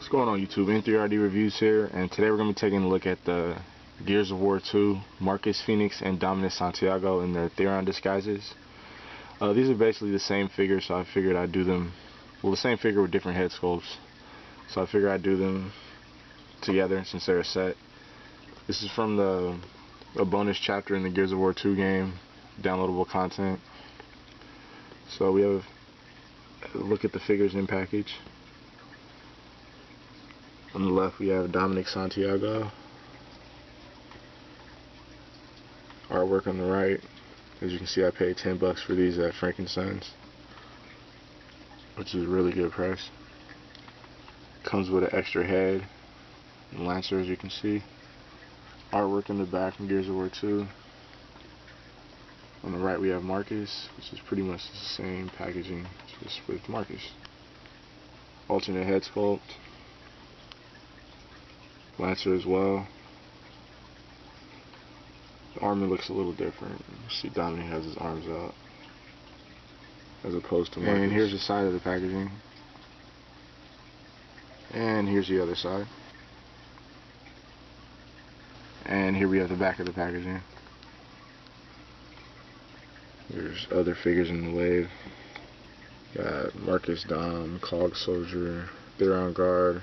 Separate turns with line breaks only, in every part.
What's going on YouTube? N3RD Reviews here, and today we're going to be taking a look at the Gears of War 2 Marcus Phoenix and Dominic Santiago in their Theron disguises. These are basically the same figure, so I figured I'd do them, well, the same figure with different head sculpts. So I figured I'd do them together since they're a set. This is from a bonus chapter in the Gears of War 2 game, downloadable content. So we have a look at the figures in package. On the left we have Dominic Santiago. Artwork on the right. As you can see, I paid $10 for these at Frankenstein's, which is a really good price. Comes with an extra head and lancer, as you can see. Artwork in the back from Gears of War 2. On the right we have Marcus, which is pretty much the same packaging, just with Marcus. Alternate head sculpt. Lancer as well. The armor looks a little different. You see Dominic has his arms out as opposed to Marcus. And here's the side of the packaging. And here's the other side. And here we have the back of the packaging. There's other figures in the wave. Got Marcus, Dom, Cog Soldier, Theron Guard,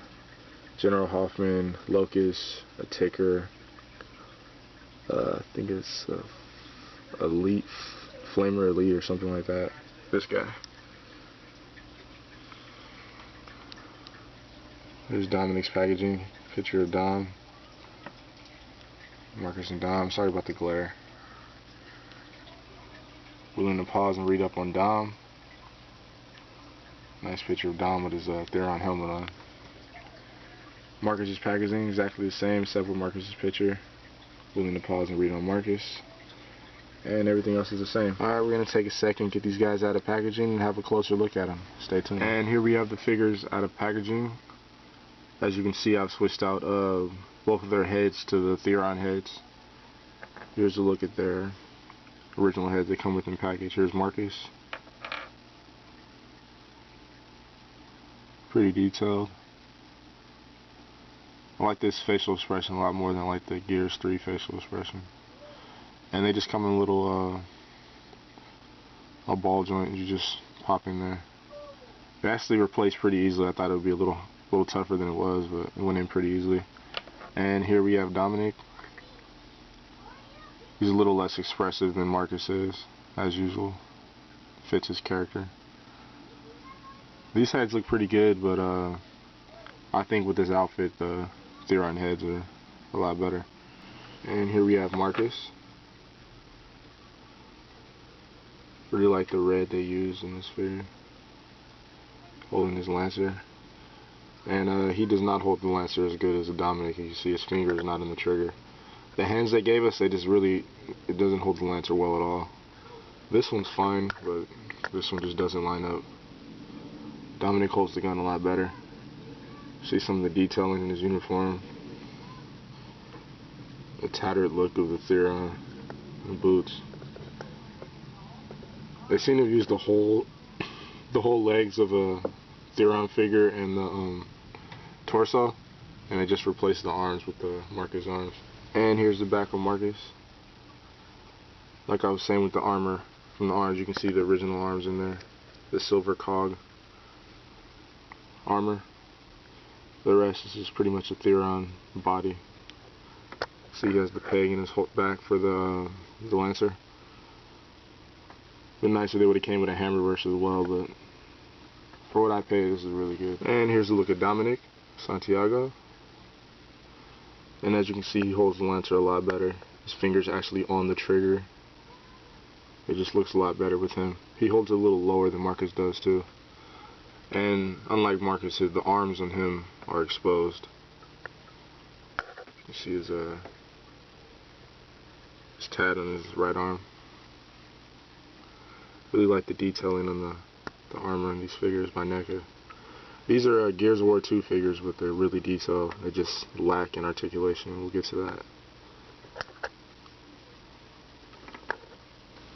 General Hoffman, Locust, a Ticker, I think it's Elite, Flamer Elite or something like that. This guy. There's Dominic's packaging, picture of Dom, Marcus and Dom. Sorry about the glare. Willing to pause and read up on Dom. Nice picture of Dom with his Theron helmet on. Marcus's packaging exactly the same except for Marcus's picture. Willing to pause and read on Marcus. And everything else is the same. Alright, we're going to take a second, get these guys out of packaging and have a closer look at them. Stay tuned. And here we have the figures out of packaging. As you can see, I've switched out both of their heads to the Theron heads. Here's a look at their original heads they come with in package. Here's Marcus. Pretty detailed. I like this facial expression a lot more than I like the Gears 3 facial expression. And they just come in a little a ball joint you just pop in there. It actually replaced pretty easily. I thought it would be a little tougher than it was, but it went in pretty easily. And here we have Dominic. He's a little less expressive than Marcus is, as usual. Fits his character. These heads look pretty good, but I think with this outfit the Theron heads are a lot better. And here we have Marcus. Really like the red they use in this figure. Holding his lancer. And he does not hold the lancer as good as a Dominic. You see his finger is not in the trigger. The hands they gave us, it doesn't hold the lancer well at all. This one's fine, but this one just doesn't line up. Dominic holds the gun a lot better. See some of the detailing in his uniform. The tattered look of the Theron, the boots. They seem to have used the whole legs of a Theron figure and the torso, and they just replaced the arms with the Marcus arms. And here's the back of Marcus. Like I was saying with the armor, from the arms you can see the original arms in there. The silver cog armor. The rest is just pretty much a Theron body. See, he has the peg in his back for the lancer. Been nicer they would have came with a hammer burst as well, but for what I paid, this is really good. And here's a look at Dominic Santiago. And as you can see, he holds the lancer a lot better. His finger's actually on the trigger. It just looks a lot better with him. He holds it a little lower than Marcus does too. And unlike Marcus, the arms on him are exposed. You see his tat on his right arm. Really like the detailing on the armor on these figures by NECA. These are Gears of War 2 figures, but they're really detailed. They just lack in articulation. We'll get to that.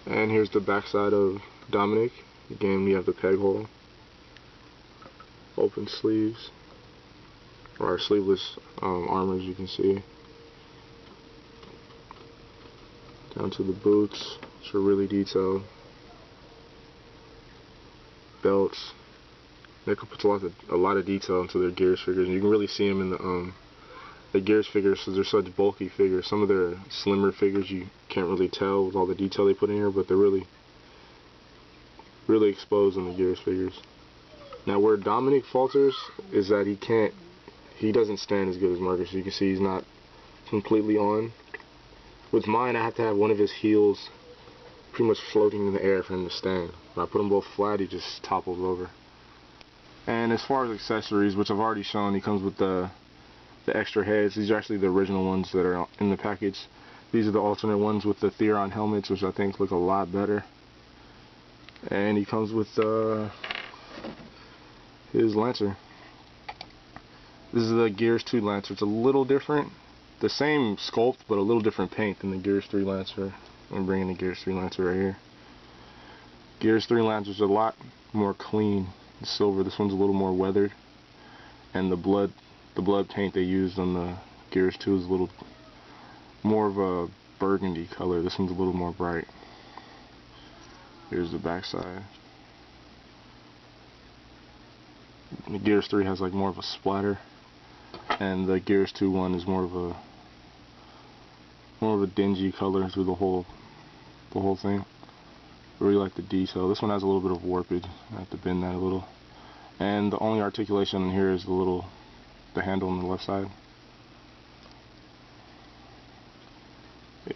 And here's the backside of Dominic. Again, we have the peg hole. Open sleeves. or sleeveless armor, as you can see. Down to the boots, which are really detailed. Belts. NECA puts a lot of detail into their Gears figures, and you can really see them in the Gears figures, because they're such bulky figures. Some of their slimmer figures you can't really tell with all the detail they put in here, but they're really exposed in the Gears figures. Now where Dominic falters is that he doesn't stand as good as Marcus. You can see he's not completely on. With mine, I have to have one of his heels pretty much floating in the air for him to stand. When I put them both flat, he just topples over. And as far as accessories, which I've already shown, he comes with the extra heads. These are actually the original ones that are in the package. These are the alternate ones with the Theron helmets, which I think look a lot better. And he comes with his Lancer. This is the Gears 2 Lancer. It's a little different. The same sculpt, but a little different paint than the Gears 3 Lancer. I'm bringing the Gears 3 Lancer right here. Gears 3 Lancer's a lot more clean. The silver. This one's a little more weathered. And the blood paint they used on the Gears 2 is a little more of a burgundy color. This one's a little more bright. Here's the backside. The Gears 3 has like more of a splatter, and the Gears 2 one is more of a dingy color through the whole thing. I really like the detail. This one has a little bit of warpage. I have to bend that a little. And the only articulation in here is the handle on the left side.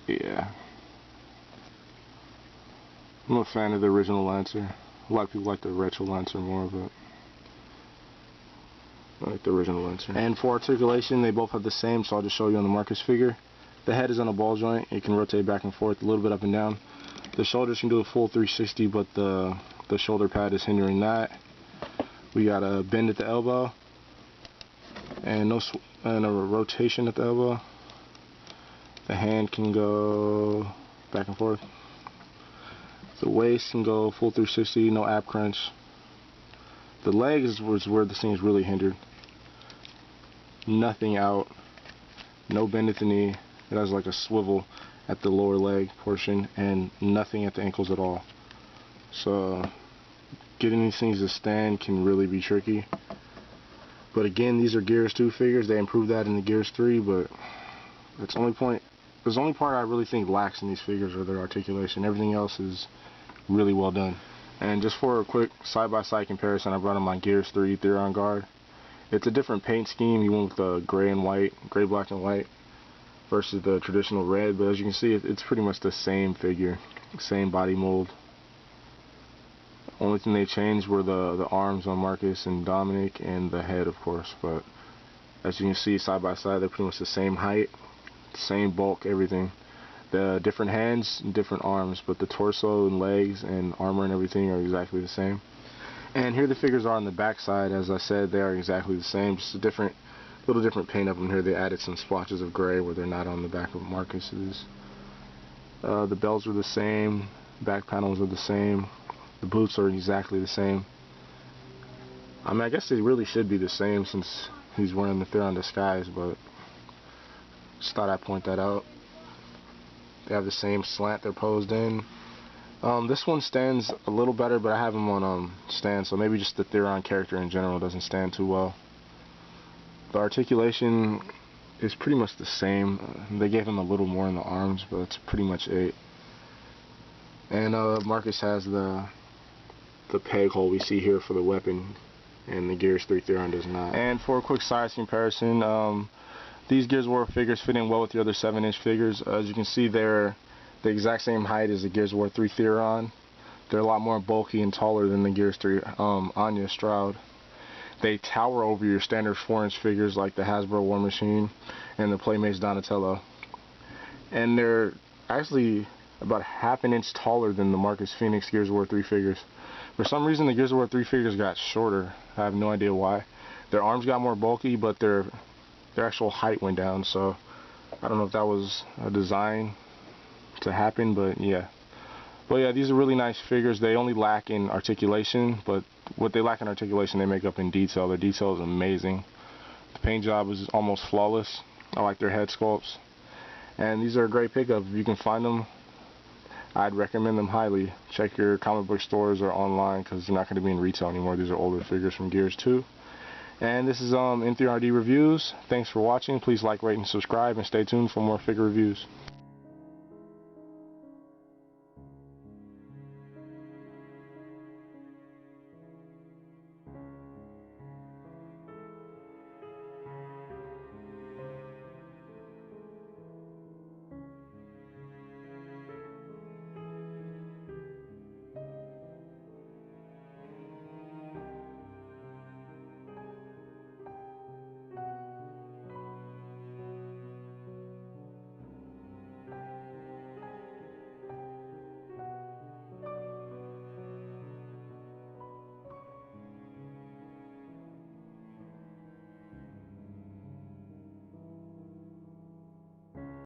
Yeah. I'm a fan of the original Lancer. A lot of people like the retro Lancer more, but I like the original Lancer. And for articulation, they both have the same, so I'll just show you on the Marcus figure. The head is on a ball joint. It can rotate back and forth a little bit up and down. The shoulders can do a full 360, but the shoulder pad is hindering that. We got a bend at the elbow, and a rotation at the elbow. The hand can go back and forth. The waist can go full 360, no ab crunch. The legs was where this thing is really hindered. Nothing out, no bend at the knee. It has like a swivel at the lower leg portion, and nothing at the ankles at all. So getting these things to stand can really be tricky. But again, these are Gears 2 figures. They improved that in the Gears 3, but that's the only point. The only part I really think lacks in these figures are their articulation. Everything else is really well done. And just for a quick side-by-side comparison, I brought in my Gears 3 Theron Guard. It's a different paint scheme. He went with the gray and white, gray, black, and white versus the traditional red. But as you can see, it's pretty much the same figure, same body mold. Only thing they changed were the arms on Marcus and Dominic, and the head, of course. But as you can see, side by side, they're pretty much the same height, same bulk, everything. The different hands and different arms, but the torso and legs and armor and everything are exactly the same. And here the figures are on the back side. As I said, they are exactly the same, just a little different paint up in here. They added some splotches of gray where they're not on the back of Marcus's. The belts are the same, back panels are the same. The boots are exactly the same. I mean, I guess they really should be the same since he's wearing the Theron disguise, but just thought I'd point that out. They have the same slant they're posed in. This one stands a little better, but I have him on stand, so maybe just the Theron character in general doesn't stand too well. The articulation is pretty much the same. They gave him a little more in the arms, but that's pretty much it. And Marcus has the peg hole we see here for the weapon, and the Gears 3 Theron does not. And for a quick size comparison, these Gears of War figures fit in well with the other 7-inch figures. As you can see, they're the exact same height as the Gears of War 3 Theron. They're a lot more bulky and taller than the Gears 3 Anya Stroud. They tower over your standard 4-inch figures like the Hasbro War Machine and the Playmates Donatello. And they're actually about half an inch taller than the Marcus Phoenix Gears of War 3 figures. For some reason, the Gears of War 3 figures got shorter. I have no idea why. Their arms got more bulky, but their actual height went down, so I don't know if that was a design to happen, but yeah. But yeah, these are really nice figures. They only lack in articulation, but what they lack in articulation, they make up in detail. Their detail is amazing. The paint job is almost flawless. I like their head sculpts. And these are a great pickup. If you can find them, I'd recommend them highly. Check your comic book stores or online, because they're not going to be in retail anymore. These are older figures from Gears 2. And this is N3RD Reviews. Thanks for watching. Please like, rate, and subscribe, and stay tuned for more figure reviews.